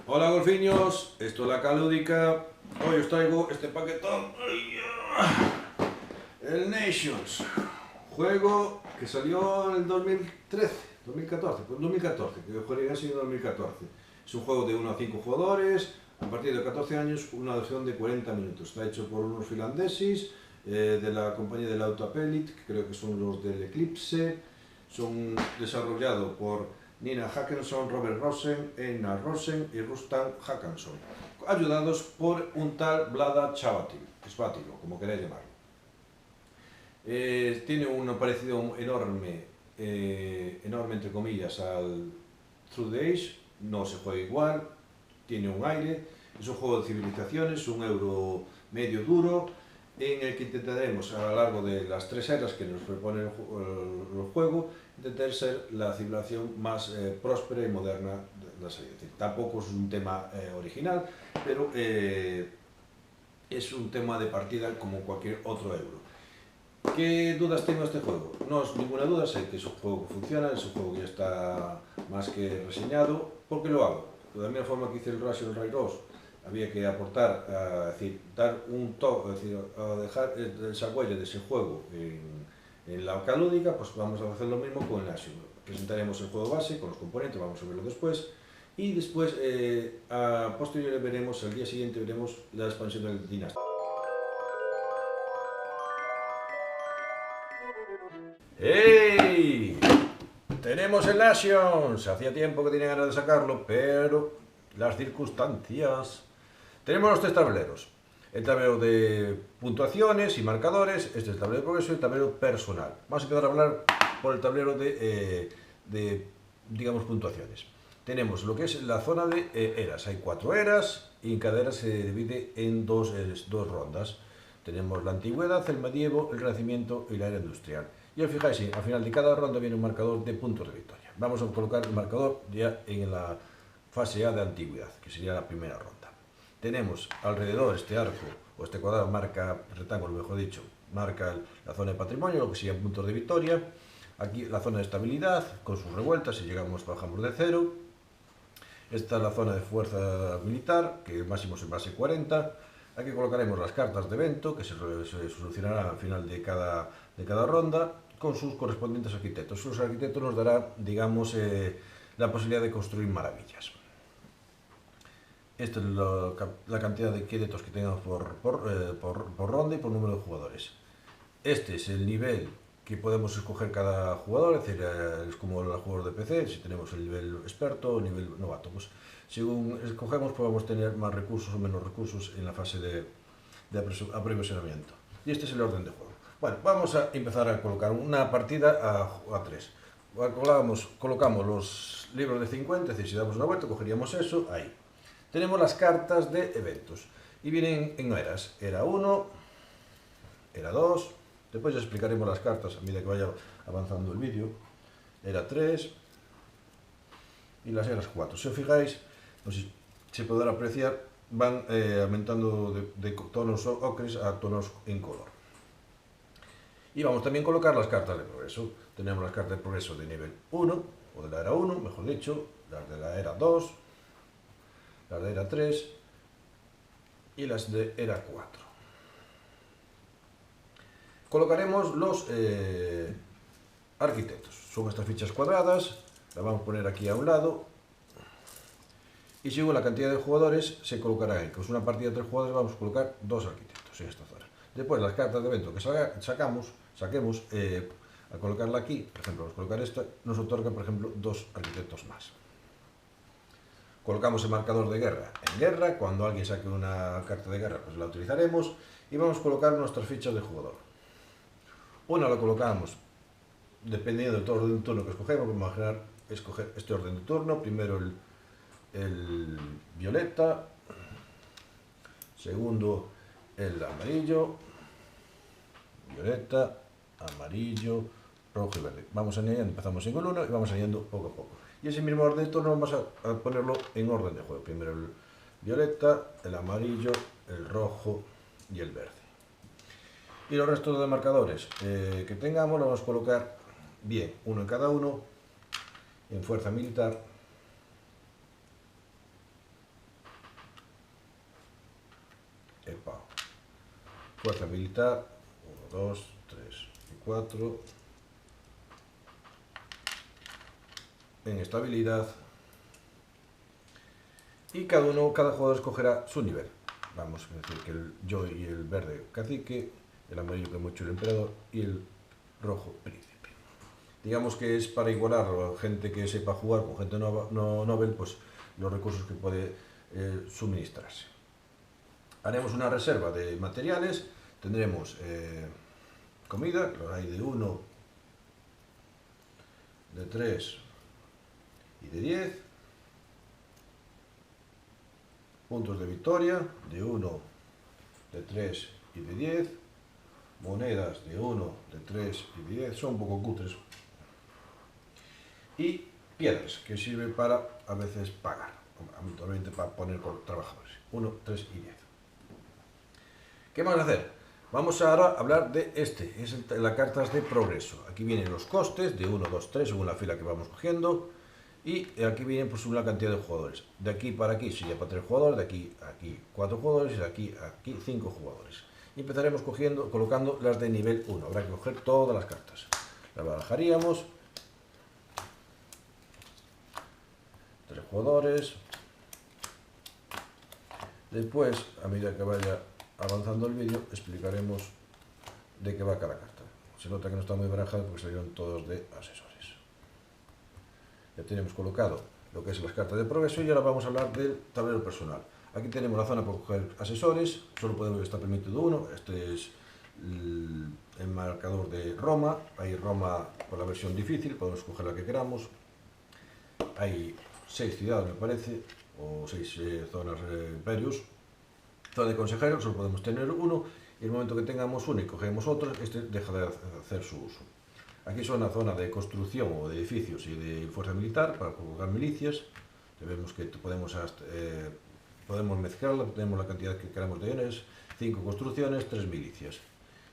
Hola golfiños, esto es la Calúdica. Hoy os traigo este paquetón. El Nations, juego que salió en el 2013, 2014, pues 2014, que jugué así en 2014. Es un juego de 1 a 5 jugadores, a partir de 14 años, una duración de 40 minutos. Está hecho por unos finlandeses de la compañía del Autopellit, que creo que son los del Eclipse. Son desarrollados por Nina Hackenson, Robert Rosen, Einar Rosen y Rustam Hackenson, ayudados por un tal Vlada Chvátil, como queráis llamarlo. Tiene un parecido enorme, entre comillas, al Through the Age. No se juega igual, tiene un aire, es un juego de civilizaciones, un euro medio duro, en el que intentaremos a lo largo de las 3 eras que nos propone el juego, intentar ser la civilización más próspera y moderna de la serie. Es decir, tampoco es un tema original, pero es un tema de partida como cualquier otro euro. ¿Qué dudas tengo de este juego? No es ninguna duda, sé que es un juego que funciona, es un juego que ya está más que reseñado. ¿Por qué lo hago? De la misma forma que hice el Russian Railroad, había que aportar, es decir, dar un toque, es decir, a dejar esa huella de ese juego en la Calúdica, pues vamos a hacer lo mismo con el Nation. Presentaremos el juego base con los componentes, vamos a verlo después, y después, a posteriori veremos, el día siguiente veremos la expansión del Dynasty. ¡Hey! Tenemos el Nations. Hacía tiempo que tenía ganas de sacarlo, pero las circunstancias. Tenemos los 3 tableros. El tablero de puntuaciones y marcadores, este es el tablero de progreso y el tablero personal. Vamos a empezar a hablar por el tablero de digamos, puntuaciones. Tenemos lo que es la zona de eras. Hay 4 eras y en cada era se divide en dos rondas. Tenemos la antigüedad, el medievo, el renacimiento y la era industrial. Y os fijáis, al final de cada ronda viene un marcador de puntos de victoria. Vamos a colocar el marcador ya en la fase A de antigüedad, que sería la primera ronda. Tenemos alrededor este arco, o este cuadrado, marca, rectángulo mejor dicho, marca la zona de patrimonio, lo que serían puntos de victoria. Aquí la zona de estabilidad, con sus revueltas, si llegamos, bajamos de 0. Esta es la zona de fuerza militar, que el máximo es en base 40. Aquí colocaremos las cartas de evento, que se solucionarán al final de cada ronda, con sus correspondientes arquitectos. Los arquitectos nos darán, digamos, la posibilidad de construir maravillas. Esta es la cantidad de quietos que tengamos por ronda y por número de jugadores. Este es el nivel que podemos escoger cada jugador, es decir, es como el jugador de PC, si tenemos el nivel experto o el nivel novato. Pues, según escogemos, podemos tener más recursos o menos recursos en la fase de aprovisionamiento. Y este es el orden de juego. Bueno, vamos a empezar a colocar una partida a 3. Colocamos los libros de 50, es decir, si damos una vuelta, cogeríamos eso, ahí. Tenemos las cartas de eventos y vienen en eras. Era 1, era 2, después ya explicaremos las cartas a medida que vaya avanzando el vídeo. Era 3 y las eras 4. Si os fijáis, pues, se podrá apreciar, van aumentando de tonos ocres a tonos en color. Y vamos también a colocar las cartas de progreso. Tenemos las cartas de progreso de nivel 1, o de la era 1, mejor dicho, las de la era 2, las de era 3 y las de era 4. Colocaremos los arquitectos. Son estas fichas cuadradas, las vamos a poner aquí a un lado. Y según la cantidad de jugadores se colocará ahí. Con una partida de 3 jugadores vamos a colocar 2 arquitectos en esta zona. Después las cartas de evento que saquemos, al colocarla aquí, por ejemplo, vamos a colocar esta, nos otorga, por ejemplo, 2 arquitectos más. Colocamos el marcador de guerra en guerra. Cuando alguien saque una carta de guerra, pues la utilizaremos. Y vamos a colocar nuestras fichas de jugador. Una la colocamos dependiendo del orden de turno que escogemos. Vamos a escoger este orden de turno. Primero el violeta, segundo el amarillo, violeta, amarillo, rojo y verde. Vamos añadiendo, empezamos en el 1 y vamos añadiendo poco a poco. Y ese mismo orden de turno vamos a ponerlo en orden de juego. Primero el violeta, el amarillo, el rojo y el verde. Y los restos de marcadores que tengamos los vamos a colocar bien, uno en cada uno, en fuerza militar, fuerza militar, 1, 2, 3 y 4, en estabilidad, y cada jugador escogerá su nivel. Vamos a decir que yo y el verde cacique, el amarillo que hemos hecho el emperador y el rojo príncipe. Digamos que es para igualar a gente que sepa jugar con gente novel, pues los recursos que puede suministrarse. Haremos una reserva de materiales, tendremos comida, los hay de 1, de 3 y de 10, puntos de victoria de 1, de 3 y de 10, monedas de 1, de 3 y de 10, son un poco cutres, y piedras, que sirven para a veces pagar, habitualmente para poner con trabajadores, 1, 3 y 10. ¿Qué vamos a hacer? Vamos ahora a hablar de es las cartas de progreso. Aquí vienen los costes de 1, 2, 3, según la fila que vamos cogiendo, y aquí vienen pues una cantidad de jugadores. De aquí para aquí sería para 3 jugadores, de aquí a aquí 4 jugadores y de aquí a aquí 5 jugadores. Y empezaremos colocando las de nivel 1. Habrá que coger todas las cartas. Las barajaríamos. 3 jugadores. Después, a medida que vaya avanzando el vídeo, explicaremos de qué va cada carta. Se nota que no está muy barajada porque salieron todos de asesores. Ya tenemos colocado lo que es las cartas de progreso y ahora vamos a hablar del tablero personal. Aquí tenemos la zona para coger asesores, solo podemos estar permitido uno. Este es el marcador de Roma. Hay Roma con la versión difícil, podemos coger la que queramos. Hay 6 ciudades, me parece, o 6 zonas imperios. Zona de consejero, solo podemos tener uno, y en el momento que tengamos uno y cogemos otro, este deja de hacer su uso. Aquí son la zona de construcción o de edificios y de fuerza militar para colocar milicias. Vemos que podemos mezclarla, tenemos la cantidad que queramos de iones, 5 construcciones, 3 milicias.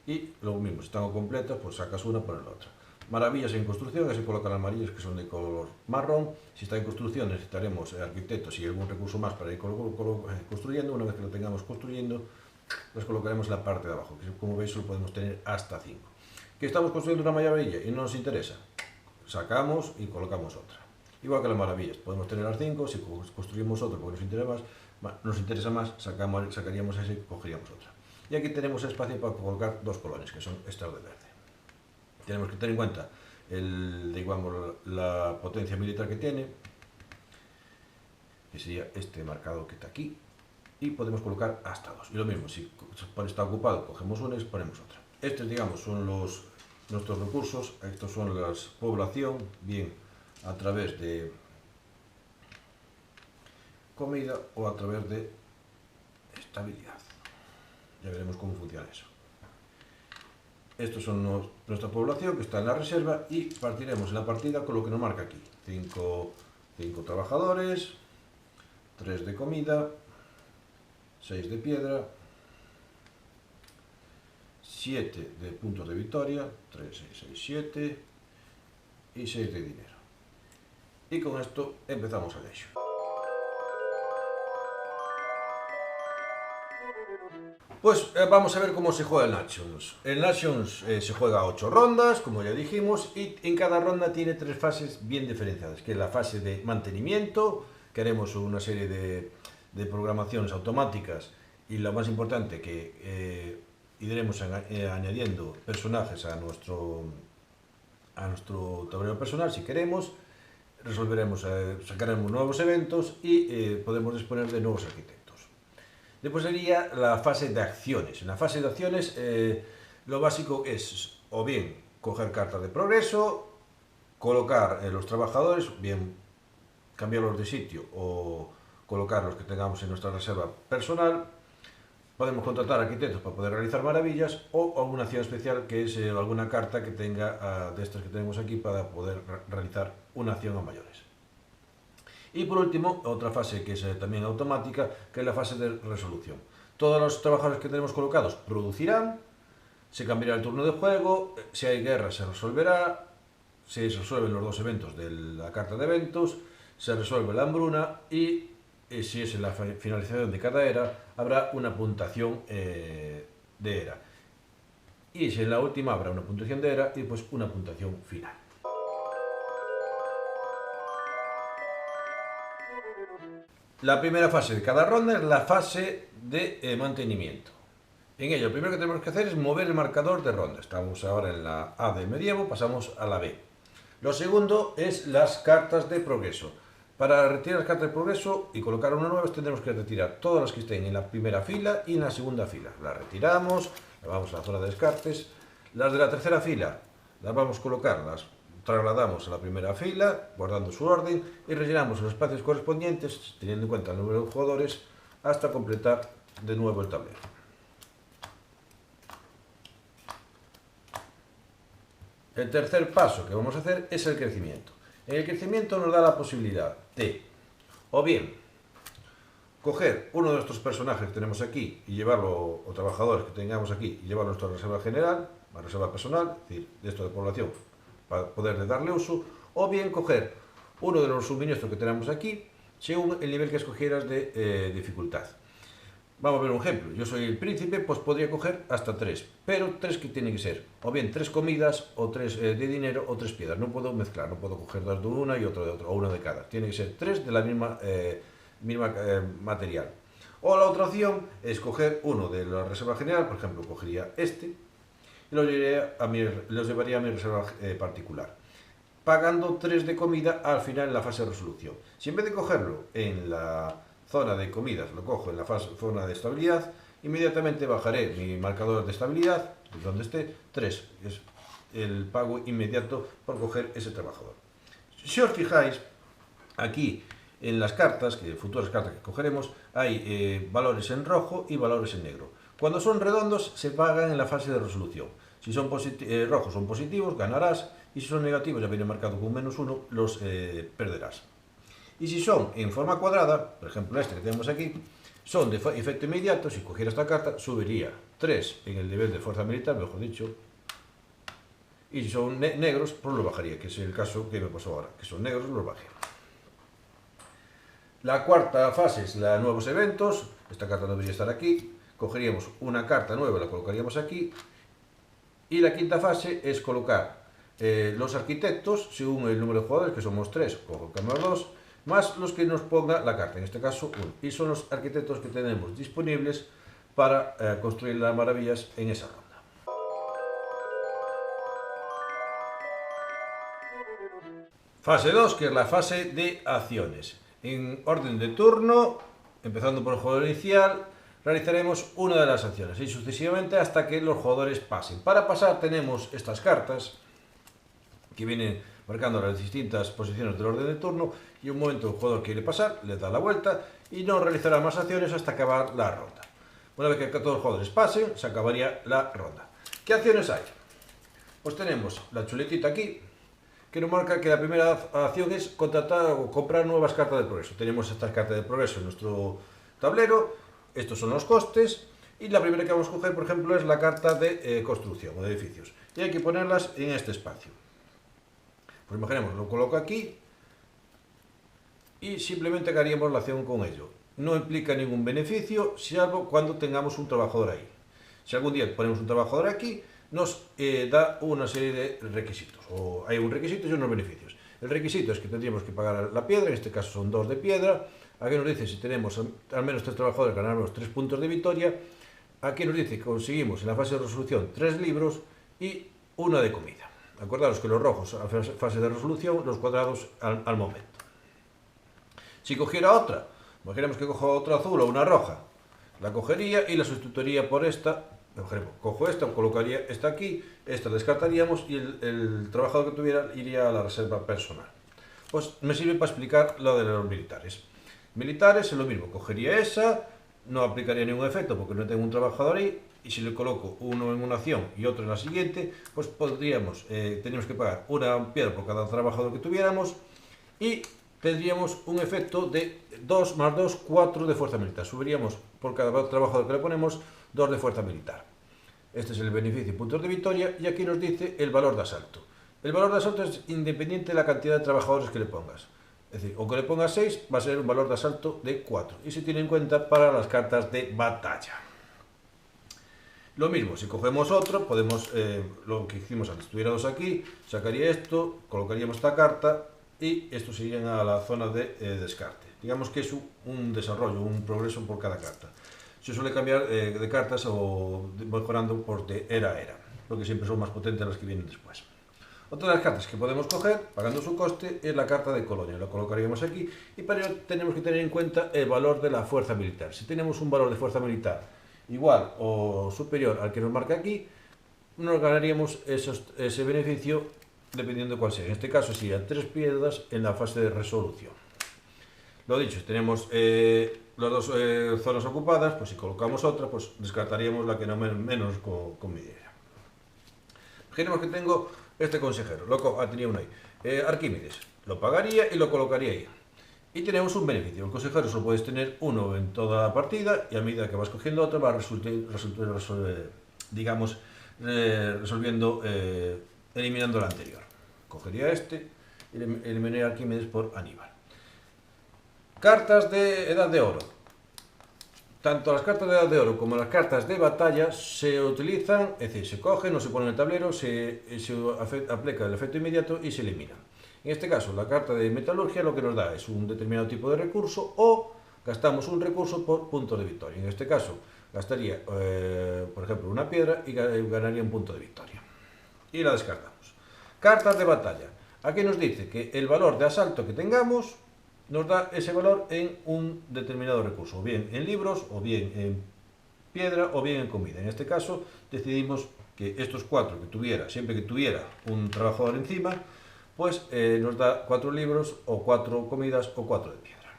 Y lo mismo, si están completas, pues sacas una, pones la otra. Maravillas en construcción, que se colocan amarillas que son de color marrón. Si está en construcción necesitaremos arquitectos y algún recurso más para ir construyendo. Una vez que lo tengamos construyendo, los colocaremos en la parte de abajo, que como veis solo podemos tener hasta 5. ¿Que estamos construyendo una maravilla y no nos interesa? Sacamos y colocamos otra. Igual que las maravillas, podemos tener las 5, si construimos otra porque nos interesa más, sacaríamos esa y cogeríamos otra. Y aquí tenemos espacio para colocar 2 colores, que son estas de verde. Tenemos que tener en cuenta la potencia militar que tiene, que sería este marcado que está aquí, y podemos colocar hasta 2. Y lo mismo, si está ocupado, cogemos una y ponemos otra. Estos, digamos, son nuestros recursos. Estos son la población, bien a través de comida o a través de estabilidad. Ya veremos cómo funciona eso. Estos son nuestra población que está en la reserva y partiremos en la partida con lo que nos marca aquí. 5 trabajadores, 3 de comida, 6 de piedra, 7 de puntos de victoria, 3, 6, 6, 7 y 6 de dinero. Y con esto empezamos el hecho. Pues vamos a ver cómo se juega el Nations. El Nations se juega a 8 rondas, como ya dijimos, y en cada ronda tiene 3 fases bien diferenciadas, que es la fase de mantenimiento, que haremos una serie de programaciones automáticas, y lo más importante, que iremos añadiendo personajes a nuestro tablero personal si queremos, sacaremos nuevos eventos y podemos disponer de nuevos arquitectos. Después sería la fase de acciones. En la fase de acciones lo básico es o bien coger cartas de progreso, colocar los trabajadores, bien cambiarlos de sitio o colocar los que tengamos en nuestra reserva personal. Podemos contratar arquitectos para poder realizar maravillas o alguna acción especial que es alguna carta que tenga de estas que tenemos aquí para poder realizar una acción a mayores. Y por último, otra fase que es también automática, que es la fase de resolución. Todos los trabajadores que tenemos colocados producirán, se cambiará el turno de juego, si hay guerra se resolverá, se resuelven los 2 eventos de la carta de eventos, se resuelve la hambruna y si es en la finalización de cada era, habrá una puntuación de era. Y si en la última habrá una puntuación de era y pues una puntuación final. La primera fase de cada ronda es la fase de mantenimiento. En ello, lo primero que tenemos que hacer es mover el marcador de ronda. Estamos ahora en la A de medievo, pasamos a la B. Lo segundo es las cartas de progreso. Para retirar las cartas de progreso y colocar una nueva, tendremos que retirar todas las que estén en la primera fila y en la segunda fila. Las retiramos, las vamos a la zona de descartes. Las de la tercera fila las vamos a colocar, las trasladamos a la primera fila, guardando su orden, y rellenamos los espacios correspondientes, teniendo en cuenta el número de jugadores, hasta completar de nuevo el tablero. El tercer paso que vamos a hacer es el crecimiento. En el crecimiento nos da la posibilidad de, o bien, coger uno de nuestros personajes que tenemos aquí y llevarlo, o trabajadores que tengamos aquí, y llevarlo a nuestra reserva general, a reserva personal, es decir, de esto de población, para poder darle uso, o bien coger uno de los suministros que tenemos aquí, según el nivel que escogieras de dificultad. Vamos a ver un ejemplo. Yo soy el príncipe, pues podría coger hasta 3, pero 3 que tienen que ser, o bien 3 comidas, o 3 de dinero, o 3 piedras. No puedo mezclar, no puedo coger 2 de una y otro de otra, o uno de cada. Tiene que ser 3 de la misma material. O la otra opción es coger uno de la reserva general, por ejemplo, cogería este, y los llevaría a mi reserva particular, pagando 3 de comida al final en la fase de resolución. Si en vez de cogerlo en la zona de comidas, lo cojo en la zona de estabilidad, inmediatamente bajaré mi marcador de estabilidad, donde esté, 3, es el pago inmediato por coger ese trabajador. Si os fijáis, aquí en las cartas, futuras cartas que cogeremos, hay valores en rojo y valores en negro. Cuando son redondos, se pagan en la fase de resolución. Si son rojos son positivos, ganarás, y si son negativos, ya viene marcado con -1, los perderás. Y si son en forma cuadrada, por ejemplo este que tenemos aquí, son de efecto inmediato. Si cogiera esta carta, subiría 3 en el nivel de fuerza militar, mejor dicho, y si son negros, pues lo bajaría, que es el caso que me pasó ahora, que son negros, los bajé. La cuarta fase es la nuevos eventos. Esta carta no debería estar aquí. Cogeríamos una carta nueva, la colocaríamos aquí. Y la quinta fase es colocar los arquitectos, según el número de jugadores, que somos 3, colocamos 2, más los que nos ponga la carta, en este caso 1. Y son los arquitectos que tenemos disponibles para construir las maravillas en esa ronda. Fase 2, que es la fase de acciones. En orden de turno, empezando por el jugador inicial, realizaremos una de las acciones y sucesivamente hasta que los jugadores pasen. Para pasar tenemos estas cartas que vienen marcando las distintas posiciones del orden de turno, y un momento el jugador quiere pasar, le da la vuelta y no realizará más acciones hasta acabar la ronda. Una vez que todos los jugadores pasen, se acabaría la ronda. ¿Qué acciones hay? Pues tenemos la chuletita aquí, que nos marca que la primera acción es contratar o comprar nuevas cartas de progreso. Tenemos estas cartas de progreso en nuestro tablero, estos son los costes, y la primera que vamos a coger, por ejemplo, es la carta de construcción o de edificios, y hay que ponerlas en este espacio. Pues imaginemos, lo coloco aquí y simplemente haríamos la acción con ello. No implica ningún beneficio, salvo cuando tengamos un trabajador ahí. Si algún día ponemos un trabajador aquí, nos da una serie de requisitos, o hay un requisito y unos beneficios. El requisito es que tendríamos que pagar la piedra, en este caso son 2 de piedra. Aquí nos dice si tenemos al menos 3 trabajadores, ganaremos 3 puntos de victoria. Aquí nos dice que conseguimos en la fase de resolución 3 libros y 1 de comida. Acordaros que los rojos a fase de resolución, los cuadrados al momento. Si cogiera otra, imaginemos que cojo otra azul o una roja, la cogería y la sustituiría por esta. Cojo esta, colocaría esta aquí, esta descartaríamos y el trabajador que tuviera iría a la reserva personal. Pues me sirve para explicar lo de los militares. Militares es lo mismo, cogería esa, no aplicaría ningún efecto porque no tengo un trabajador ahí, y si le coloco uno en una acción y otro en la siguiente, pues tendríamos que pagar una piedra por cada trabajador que tuviéramos y tendríamos un efecto de 2 más 2, 4 de fuerza militar. Subiríamos por cada trabajador que le ponemos 2 de fuerza militar. Este es el beneficio y puntos de victoria, y aquí nos dice el valor de asalto. El valor de asalto es independiente de la cantidad de trabajadores que le pongas. Es decir, o que le pongas 6, va a ser un valor de asalto de 4. Y se tiene en cuenta para las cartas de batalla. Lo mismo, si cogemos otro, podemos, lo que hicimos antes, tuviera dos aquí, sacaría esto, colocaríamos esta carta y esto se iría a la zona de descarte. Digamos que es un desarrollo, un progreso por cada carta. Se suele cambiar de cartas o mejorando por de era a era, porque siempre son más potentes las que vienen después. Otra de las cartas que podemos coger, pagando su coste, es la carta de colonia. La colocaríamos aquí y para ello tenemos que tener en cuenta el valor de la fuerza militar. Si tenemos un valor de fuerza militar igual o superior al que nos marca aquí, nos ganaríamos ese beneficio dependiendo de cuál sea. En este caso sería 3 piedras en la fase de resolución. Lo dicho, si tenemos las dos zonas ocupadas, pues si colocamos otra, pues descartaríamos la que no menos conviniera. Imaginemos que tengo este consejero, tenía uno ahí, Arquímedes, lo pagaría y lo colocaría ahí. Y tenemos un beneficio, el consejero solo puedes tener uno en toda la partida y a medida que vas cogiendo otro va resolviendo, eliminando el anterior. Cogería este y eliminaría a Arquímedes por Aníbal. Cartas de Edad de Oro. Tanto las cartas de Edad de Oro como las cartas de batalla se utilizan, es decir, se cogen o se ponen en el tablero, se aplica el efecto inmediato y se eliminan. En este caso, la carta de metalurgia lo que nos da es un determinado tipo de recurso o gastamos un recurso por puntos de victoria. En este caso, gastaría, por ejemplo, una piedra y ganaría un punto de victoria. Y la descartamos. Cartas de batalla. Aquí nos dice que el valor de asalto que tengamos nos da ese valor en un determinado recurso, o bien en libros, o bien en piedra, o bien en comida. En este caso, decidimos que estos 4 que tuviera, siempre que tuviera un trabajador encima, pues nos da 4 libros, o 4 comidas, o 4 de piedra.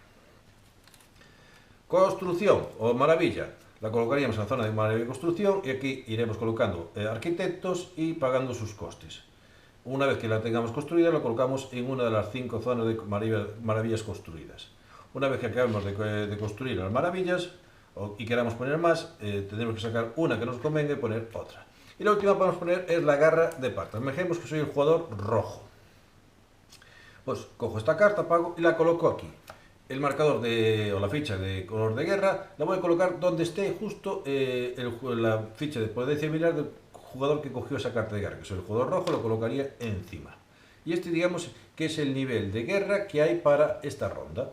Construcción, o maravilla. La colocaríamos en la zona de maravilla y construcción, y aquí iremos colocando arquitectos y pagando sus costes. Una vez que la tengamos construida, la colocamos en una de las 5 zonas de maravillas construidas. Una vez que acabemos de construir las maravillas y queramos poner más, tendremos que sacar una que nos convenga y poner otra. Y la última que podemos poner es la garra de patas. Imaginemos que soy el jugador rojo. Pues cojo esta carta, pago y la coloco aquí. El marcador o la ficha de color de guerra la voy a colocar donde esté justo la ficha de potencia militar del jugador que cogió esa carta de guerra, que soy el jugador rojo, lo colocaría encima. Y este, digamos, que es el nivel de guerra que hay para esta ronda.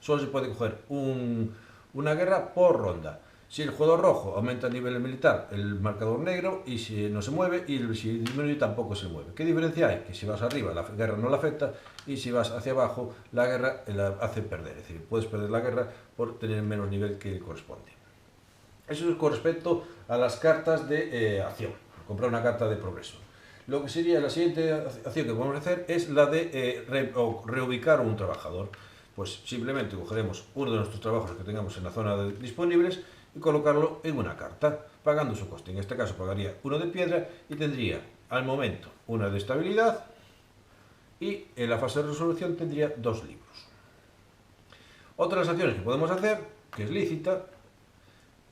Solo se puede coger una guerra por ronda. Si el jugador rojo aumenta el nivel militar, el marcador negro, y si no se mueve, y si disminuye tampoco se mueve. ¿Qué diferencia hay? Que si vas arriba la guerra no la afecta, y si vas hacia abajo la guerra la hace perder. Es decir, puedes perder la guerra por tener menos nivel que corresponde. Eso es con respecto a las cartas de acción. Comprar una carta de progreso. Lo que sería la siguiente acción que podemos hacer es la de reubicar un trabajador. Pues simplemente cogeremos uno de nuestros trabajos que tengamos en la zona de disponibles y colocarlo en una carta, pagando su coste. En este caso pagaría uno de piedra y tendría al momento una de estabilidad y en la fase de resolución tendría 2 libros. Otras acciones que podemos hacer, que es lícita,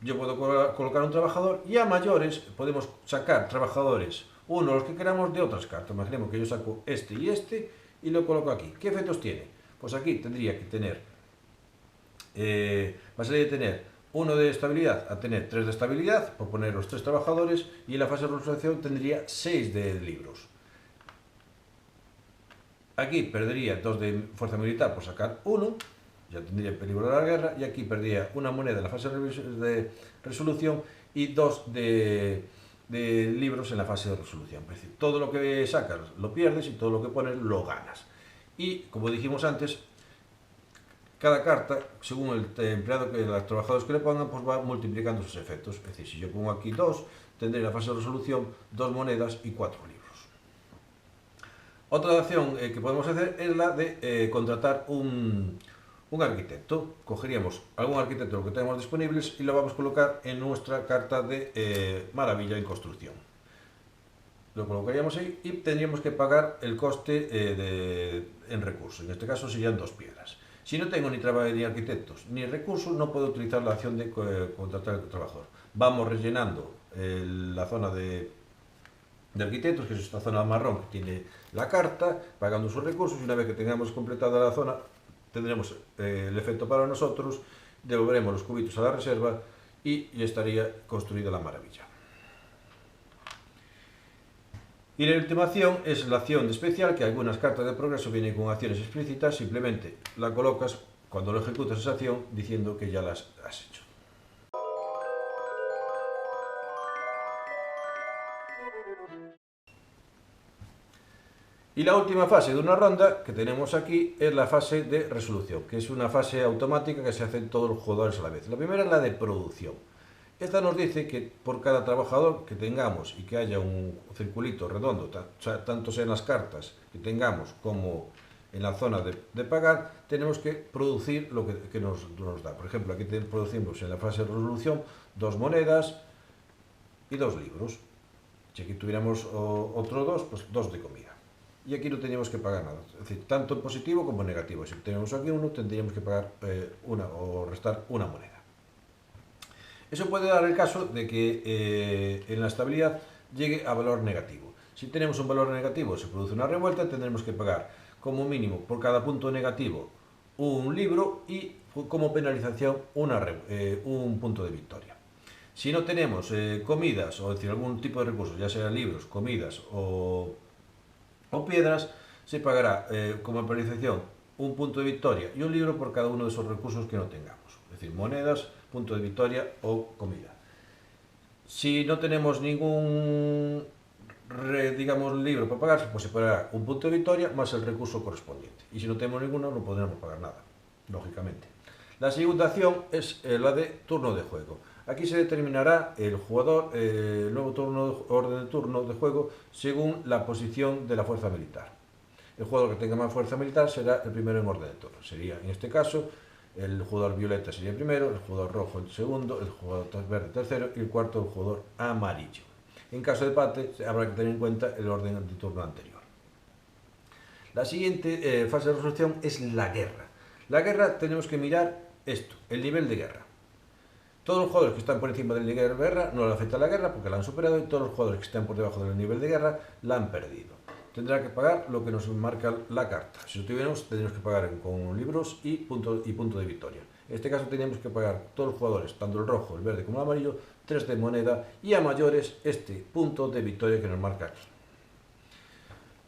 yo puedo colocar un trabajador y a mayores podemos sacar trabajadores, uno los que queramos de otras cartas. Imaginemos que yo saco este y lo coloco aquí. ¿Qué efectos tiene? Pues aquí tendría que tener, pasaría de tener 1 de estabilidad a tener 3 de estabilidad, por poner los 3 trabajadores, y en la fase de resolución tendría 6 de libros. Aquí perdería 2 de fuerza militar por sacar 1. Ya tendría peligro de la guerra, y aquí perdía una moneda en la fase de resolución y 2 de libros en la fase de resolución. Es decir, todo lo que sacas lo pierdes y todo lo que pones lo ganas. Y, como dijimos antes, cada carta, según el empleado, los trabajadores que le pongan, pues va multiplicando sus efectos. Es decir, si yo pongo aquí 2, tendré en la fase de resolución 2 monedas y 4 libros. Otra acción que podemos hacer es la de contratar un arquitecto. Cogeríamos algún arquitecto lo que tenemos disponibles y lo vamos a colocar en nuestra carta de maravilla en construcción. Lo colocaríamos ahí y tendríamos que pagar el coste en recursos. En este caso serían 2 piedras. Si no tengo ni arquitectos ni recursos, no puedo utilizar la acción de contratar al trabajador. Vamos rellenando la zona de arquitectos, que es esta zona marrón que tiene la carta, pagando sus recursos, y una vez que tengamos completada la zona, tendremos el efecto para nosotros, devolveremos los cubitos a la reserva y ya estaría construida la maravilla. Y la última acción es la acción de especial, que algunas cartas de progreso vienen con acciones explícitas, simplemente la colocas cuando lo ejecutas esa acción diciendo que ya las has hecho. Y la última fase de una ronda que tenemos aquí es la fase de resolución, que es una fase automática que se hace en todos los jugadores a la vez. La primera es la de producción. Esta nos dice que por cada trabajador que tengamos y que haya un circulito redondo, tanto sea en las cartas que tengamos como en la zona de pagar, tenemos que producir lo que nos da. Por ejemplo, aquí producimos en la fase de resolución 2 monedas y 2 libros. Si aquí tuviéramos otros 2, pues 2 de comida. Y aquí no teníamos que pagar nada, es decir, tanto en positivo como en negativo. Si tenemos aquí uno, tendríamos que pagar o restar una moneda. Eso puede dar el caso de que en la estabilidad llegue a valor negativo. Si tenemos un valor negativo, se produce una revuelta, tendremos que pagar como mínimo por cada punto negativo un libro y como penalización un punto de victoria. Si no tenemos comidas, o decir, algún tipo de recursos, ya sea libros, comidas o piedras, se pagará como penalización un punto de victoria y un libro por cada uno de esos recursos que no tengamos. Es decir, monedas, punto de victoria o comida. Si no tenemos ningún libro para pagar, pues se pagará un punto de victoria más el recurso correspondiente. Y si no tenemos ninguno, no podremos pagar nada, lógicamente. La segunda acción es la de turno de juego. Aquí se determinará el jugador, el nuevo orden de turno de juego según la posición de la fuerza militar. El jugador que tenga más fuerza militar será el primero en orden de turno. Sería, en este caso, el jugador violeta sería el primero, el jugador rojo el segundo, el jugador verde el tercero y el cuarto el jugador amarillo. En caso de empate, habrá que tener en cuenta el orden de turno anterior. La siguiente fase de resolución es la guerra. La guerra tenemos que mirar esto, el nivel de guerra. Todos los jugadores que están por encima del nivel de guerra no le afecta la guerra porque la han superado, y todos los jugadores que están por debajo del nivel de guerra la han perdido. Tendrá que pagar lo que nos marca la carta. Si lo tuviéramos, tendríamos que pagar con libros y punto de victoria. En este caso teníamos que pagar todos los jugadores, tanto el rojo, el verde como el amarillo, 3 de moneda y a mayores este punto de victoria que nos marca aquí.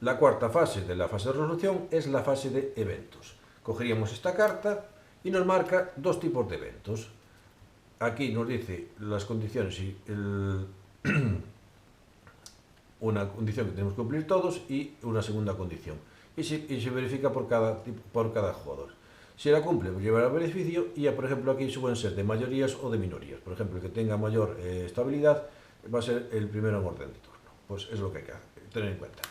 La cuarta fase de la fase de resolución es la fase de eventos. Cogeríamos esta carta y nos marca dos tipos de eventos. Aquí nos dice las condiciones y una condición que tenemos que cumplir todos y una segunda condición. Y se verifica por cada jugador. Si la cumple, pues llevará beneficio y, por ejemplo, aquí pueden ser de mayorías o de minorías. Por ejemplo, el que tenga mayor estabilidad va a ser el primero en orden de turno. Pues es lo que hay que tener en cuenta.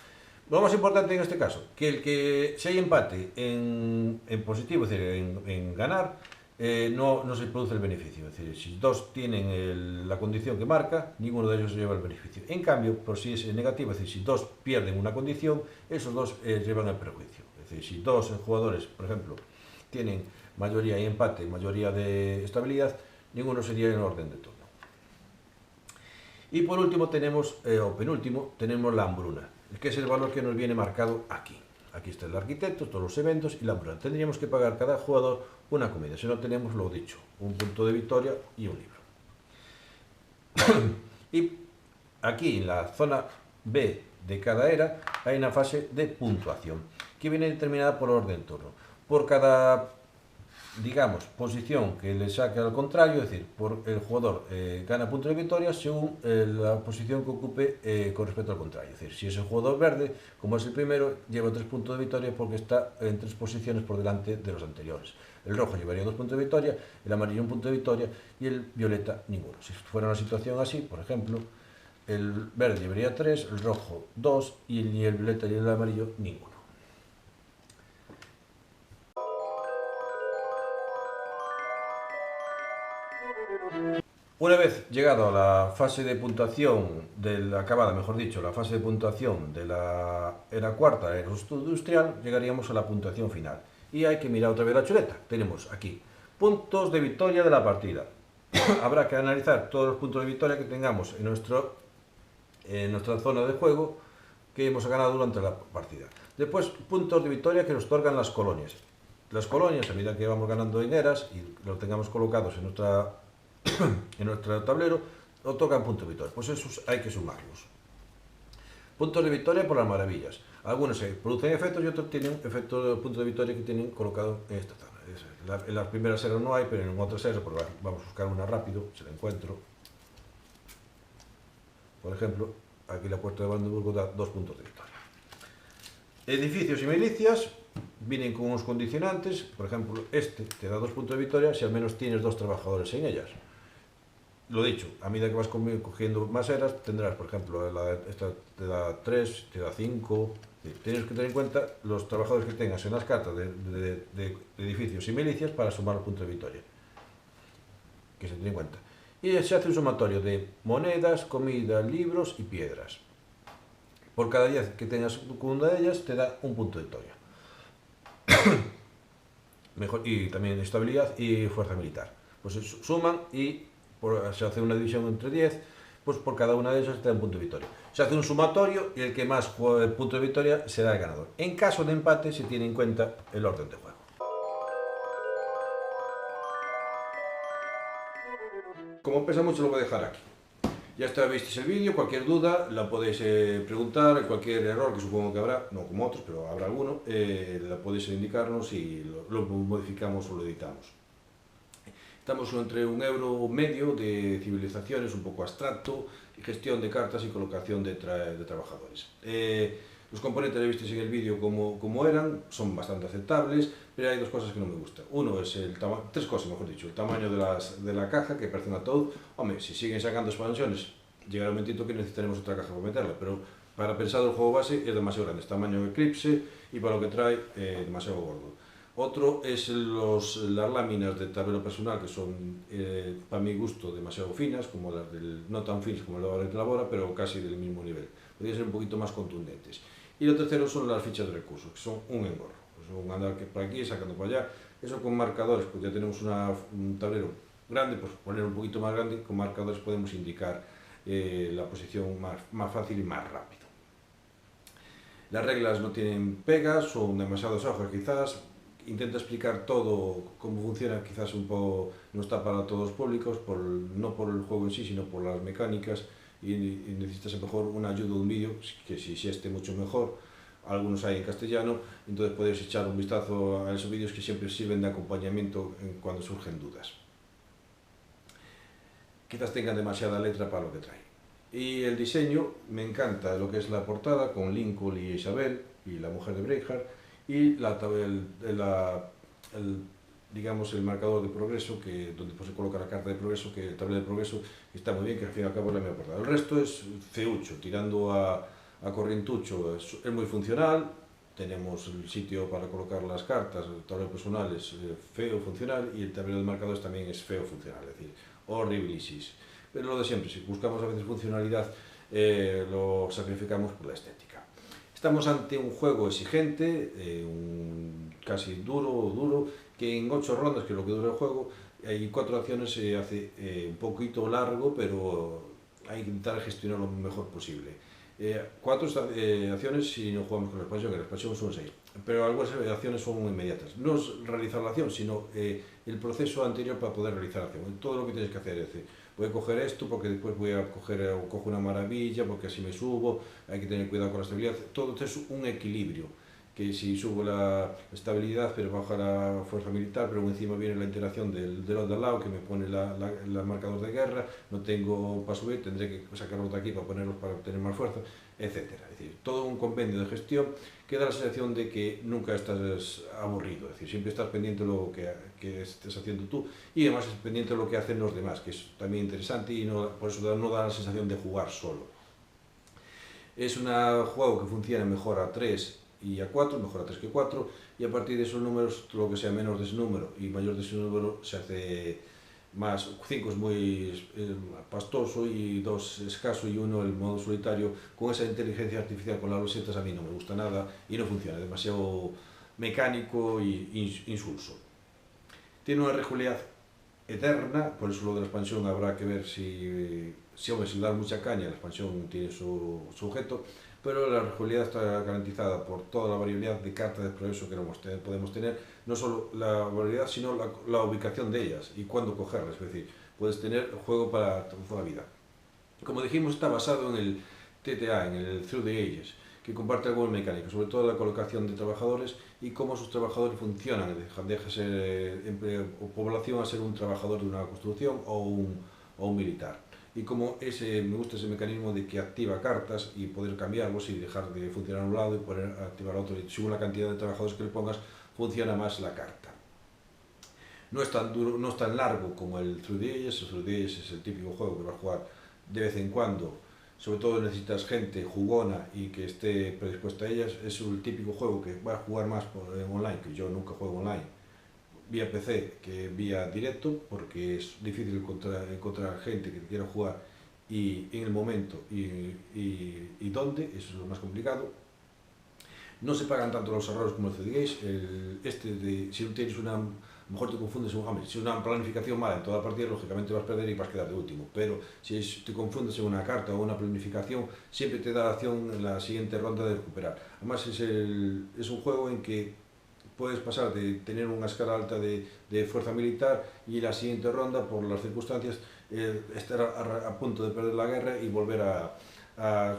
Lo más importante en este caso, que si hay empate en positivo, es decir, en ganar, no se produce el beneficio. Es decir, si dos tienen la condición que marca, ninguno de ellos lleva el beneficio. En cambio, por si es negativo, es decir, si dos pierden una condición, esos dos llevan el perjuicio. Es decir, si dos jugadores, por ejemplo, tienen mayoría y empate, mayoría de estabilidad, ninguno sería en orden de turno. Y por último tenemos, o penúltimo, tenemos la hambruna, que es el valor que nos viene marcado aquí. Aquí está el arquitecto, todos los eventos y la hambruna. Tendríamos que pagar cada jugador una comida, si no tenemos lo dicho, un punto de victoria y un libro. Y aquí en la zona B de cada era hay una fase de puntuación, que viene determinada por orden de turno. Por cada, digamos, posición que le saque al contrario, es decir, el jugador gana puntos de victoria según la posición que ocupe con respecto al contrario. Es decir, si es el jugador verde, como es el primero, lleva 3 puntos de victoria porque está en 3 posiciones por delante de los anteriores. El rojo llevaría 2 puntos de victoria, el amarillo 1 punto de victoria y el violeta ninguno. Si fuera una situación así, por ejemplo, el verde llevaría 3, el rojo 2 y ni el violeta ni el amarillo ninguno. Una vez llegado a la fase de puntuación, acabada mejor dicho, la fase de puntuación de la era cuarta, era industrial, llegaríamos a la puntuación final. Y hay que mirar otra vez la chuleta. Tenemos aquí puntos de victoria de la partida. Habrá que analizar todos los puntos de victoria que tengamos en nuestra zona de juego que hemos ganado durante la partida. Después, puntos de victoria que nos otorgan las colonias. Las colonias, a medida que vamos ganando en eras y los tengamos colocados en nuestro tablero, otorgan puntos de victoria. Pues esos hay que sumarlos. Puntos de victoria por las maravillas. Algunos se producen efectos y otros tienen efectos de puntos de victoria que tienen colocado en esta tabla. En las primeras eras no hay, pero en otras eras, pues vamos a buscar una rápido, si la encuentro. Por ejemplo, aquí la Puerta de Brandeburgo da 2 puntos de victoria. Edificios y milicias vienen con unos condicionantes. Por ejemplo, este te da 2 puntos de victoria si al menos tienes 2 trabajadores en ellas. Lo dicho, a medida que vas cogiendo más eras, tendrás, por ejemplo, esta te da 3, te da 5. Tienes que tener en cuenta los trabajadores que tengas en las cartas de edificios y milicias para sumar los puntos de victoria. Que se tiene en cuenta. Y se hace un sumatorio de monedas, comida, libros y piedras. Por cada 10 que tengas con una de ellas, te da un punto de victoria. Mejor, y también estabilidad y fuerza militar. Pues se suman y se hace una división entre 10, pues por cada una de esas te da un punto de victoria. Se hace un sumatorio y el que más juegue el punto de victoria será el ganador. En caso de empate se tiene en cuenta el orden de juego. Como pesa mucho lo voy a dejar aquí. Ya está, visteis el vídeo, cualquier duda la podéis preguntar, cualquier error que supongo que habrá, no como otros, pero habrá alguno, la podéis indicarnos y lo modificamos o lo editamos. Estamos entre €1,5 de civilizaciones, un poco abstracto, gestión de cartas y colocación de trabajadores. Los componentes que visteis en el vídeo como eran, son bastante aceptables, pero hay dos cosas que no me gustan. Uno es tres cosas, mejor dicho, el tamaño de la caja, que parece un ataúd. Hombre, si siguen sacando expansiones, llegará un momentito que necesitaremos otra caja para meterla, pero para pensar el juego base es demasiado grande, es tamaño Eclipse y para lo que trae, demasiado gordo. Otro es las láminas de tablero personal, que son, para mi gusto, demasiado finas, como las no tan finas como las de Labora, pero casi del mismo nivel. Podrían ser un poquito más contundentes. Y lo tercero son las fichas de recursos, que son un engorro. Son andar por aquí, sacando para allá. Eso con marcadores, pues ya tenemos un tablero grande, pues poner un poquito más grande, con marcadores podemos indicar la posición más fácil y más rápido. Las reglas no tienen pegas, son demasiadas hojas quizás. Intenta explicar todo, cómo funciona, quizás un poco no está para todos los públicos, no por el juego en sí, sino por las mecánicas, y necesitas a lo mejor una ayuda de un vídeo, que si esté mucho mejor, algunos hay en castellano, entonces puedes echar un vistazo a esos vídeos que siempre sirven de acompañamiento cuando surgen dudas. Quizás tengan demasiada letra para lo que trae. Y el diseño, me encanta lo que es la portada, con Lincoln y Isabel, y la mujer de Braveheart, y digamos el marcador de progreso, donde se coloca la carta de progreso, que el tablero de progreso está muy bien, que al fin y al cabo es la misma portada. El resto es feucho, tirando a corrientucho, es muy funcional. Tenemos el sitio para colocar las cartas, el tablero personal es feo, funcional, y el tablero de marcadores también es feo, funcional, es decir, horriblisis. Pero lo de siempre, si buscamos a veces funcionalidad, lo sacrificamos por la estética. Estamos ante un juego exigente, casi duro, que en 8 rondas, que es lo que dura el juego, hay 4 acciones, se hace un poquito largo, pero hay que intentar gestionar lo mejor posible. 4 acciones si no jugamos con la expansión son 6, pero algunas acciones son inmediatas. No es realizar la acción, sino el proceso anterior para poder realizar la acción. Todo lo que tienes que hacer es decir, voy a coger esto porque después voy a cojo una maravilla, porque así me subo, hay que tener cuidado con la estabilidad. Todo esto es un equilibrio, que si subo la estabilidad pero baja la fuerza militar, pero encima viene la interacción del otro lado que me pone el marcador de guerra, no tengo para subir, tendré que sacarlos de aquí para ponerlos para obtener más fuerza, etc. Es decir, todo un compendio de gestión que da la sensación de que nunca estás aburrido, es decir, siempre estás pendiente de lo que estés haciendo tú y además es pendiente de lo que hacen los demás, que es también interesante y por eso no da la sensación de jugar solo. Es un juego que funciona mejor a 3 y a 4, mejor a 3 que 4, y a partir de esos números, todo lo que sea menos de ese número y mayor de ese número se hace más. 5 es muy pastoso y 2 escaso y 1 el modo solitario. Con esa inteligencia artificial con las losetas a mí no me gusta nada y no funciona, demasiado mecánico y insulso. Tiene una rejugabilidad eterna, por eso lo de la expansión habrá que ver si le da mucha caña, la expansión tiene su objeto, pero la rejugabilidad está garantizada por toda la variabilidad de cartas de progreso que podemos tener, no solo la variabilidad, sino la ubicación de ellas y cuándo cogerlas, es decir, puedes tener el juego para toda la vida. Como dijimos, está basado en el TTA, en el Through the Ages, que comparte algunas mecánicas, sobre todo la colocación de trabajadores y cómo sus trabajadores funcionan, deja ser o población a ser un trabajador de una construcción o un militar. Y como me gusta ese mecanismo de que activa cartas y poder cambiarlos y dejar de funcionar a un lado y poder activar a otro, y según la cantidad de trabajadores que le pongas, funciona más la carta. No es tan duro, no es tan largo como el Through the Ages. El Through the Ages es el típico juego que vas a jugar de vez en cuando. Sobre todo necesitas gente jugona y que esté predispuesta a ellas. Es el típico juego que vas a jugar más online, que yo nunca juego online, vía PC que vía directo, porque es difícil encontrar gente que quiera jugar y en el momento y dónde, eso es lo más complicado. No se pagan tanto los errores como el CDGames. Si no tienes a lo mejor te confundes, si es una planificación mala en toda la partida, lógicamente vas a perder y vas a quedar de último, pero si te confundes en una carta o una planificación, siempre te da la opción en la siguiente ronda de recuperar. Además es un juego en que puedes pasar de tener una escala alta de fuerza militar y la siguiente ronda, por las circunstancias, estar a punto de perder la guerra y volver a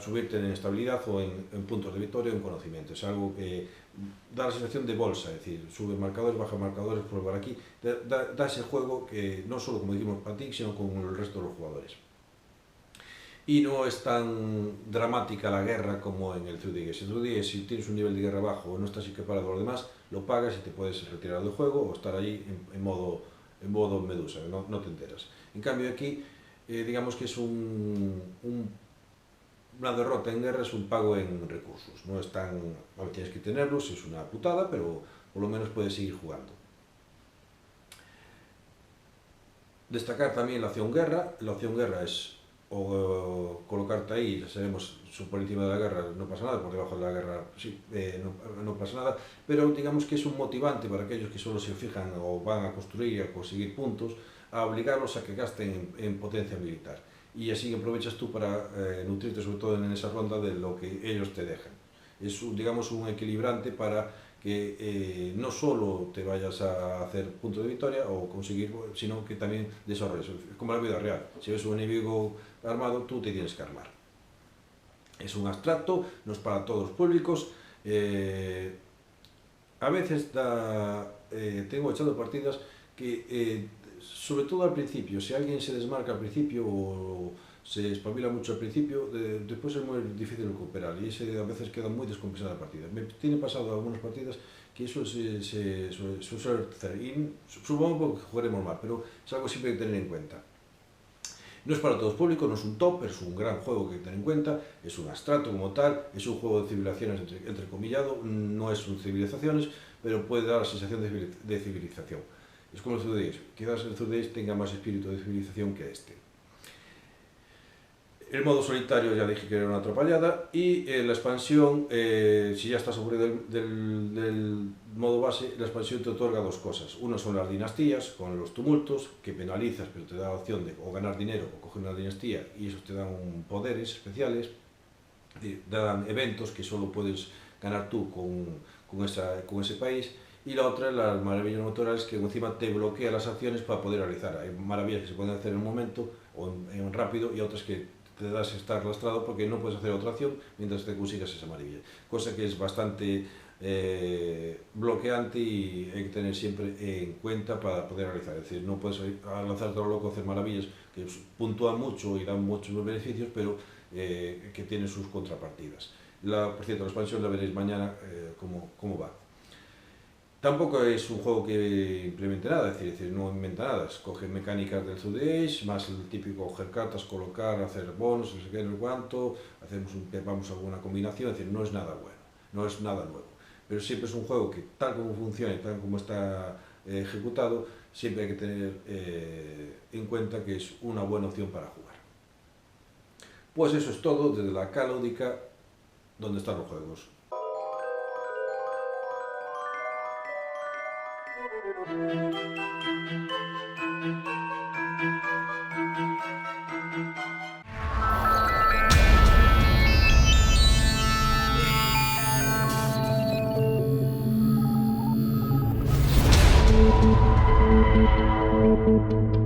subirte en estabilidad o en puntos de victoria o en conocimiento. Es algo que da la sensación de bolsa, es decir, sube marcadores, baja marcadores, por aquí, da ese juego que no solo, como dijimos, para ti, sino con el resto de los jugadores. Y no es tan dramática la guerra como en el Through the Ages. En el Through the Ages, si tienes un nivel de guerra bajo o no estás equiparado a los demás, lo pagas y te puedes retirar del juego o estar allí en modo medusa, no te enteras. En cambio aquí, digamos que es una derrota en guerra, es un pago en recursos. No es tan, bueno, tienes que tenerlos, es una putada, pero por lo menos puedes seguir jugando. Destacar también la opción guerra. La opción guerra es o colocarte ahí, ya sabemos, por encima de la guerra no pasa nada, por debajo de la guerra sí, no pasa nada, pero digamos que es un motivante para aquellos que solo se fijan o van a construir y a conseguir puntos, a obligarlos a que gasten en potencia militar. Y así aprovechas tú para nutrirte, sobre todo en esa ronda, de lo que ellos te dejan. Es, digamos, un equilibrante para que no solo te vayas a hacer punto de victoria o conseguir, sino que también desarrolles. Es como la vida real. Si ves un enemigo armado, tú te tienes que armar. Es un abstracto, no es para todos los públicos. A veces tengo echado partidas que, sobre todo al principio, si alguien se desmarca al principio o se espabila mucho al principio, después es muy difícil recuperar y a veces queda muy descompensada la partida. Me tiene pasado algunas partidas que eso se suele hacer y supongo que jugaremos mal, pero es algo siempre que tener en cuenta. No es para todos públicos, no es un top, pero es un gran juego que tener en cuenta, es un abstracto como tal, es un juego de civilizaciones entrecomillado, no es un civilizaciones, pero puede dar la sensación de civilización. Es como el Through the Ages, quizás el Through the Ages tenga más espíritu de civilización que este. El modo solitario ya dije que era una atrapallada y la expansión, si ya estás aburrido del modo base, la expansión te otorga dos cosas. Una son las dinastías, con los tumultos, que penalizas, pero te da la opción de o ganar dinero o coger una dinastía y esos te dan poderes especiales, te dan eventos que solo puedes ganar tú con ese país. Y la otra, las maravillas naturales, que encima te bloquea las acciones para poder realizar. Hay maravillas que se pueden hacer en un momento o en rápido y otras que te das a estar lastrado porque no puedes hacer otra acción mientras te consigas esa maravilla. Cosa que es bastante bloqueante y hay que tener siempre en cuenta para poder realizar. Es decir, no puedes lanzarte a lo loco a hacer maravillas que puntúan mucho y dan muchos beneficios, pero que tienen sus contrapartidas. Por cierto, la expansión la veréis mañana cómo va. Tampoco es un juego que implemente nada, es decir, no inventa nada, coge mecánicas del Through the Ages, más el típico coger cartas, colocar, hacer bonos, no sé qué, no sé cuánto, vamos a alguna combinación, es decir, no es nada bueno, no es nada nuevo. Pero siempre es un juego que, tal como funciona y tal como está ejecutado, siempre hay que tener en cuenta que es una buena opción para jugar. Pues eso es todo desde la Calódica, donde están los juegos. Thank you.